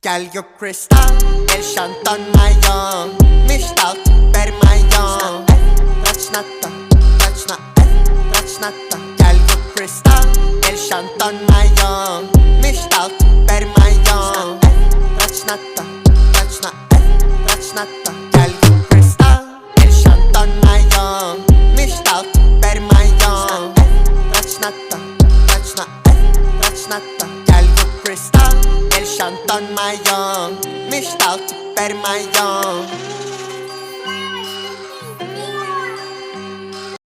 Gel gök kristal, el şanton mayon Mishtal, per mayon Rachnata, rachna, rachnata Gel gök kristal, el şanton mayon Mishtal, per mayon Rachnata, rachna, rachnata Gel gök kristal, el şanton mayon Mishtal, per mayon Rachnata, rachna, rachnata Gel gök kristal, el şanton mayon Mishtal, per mayon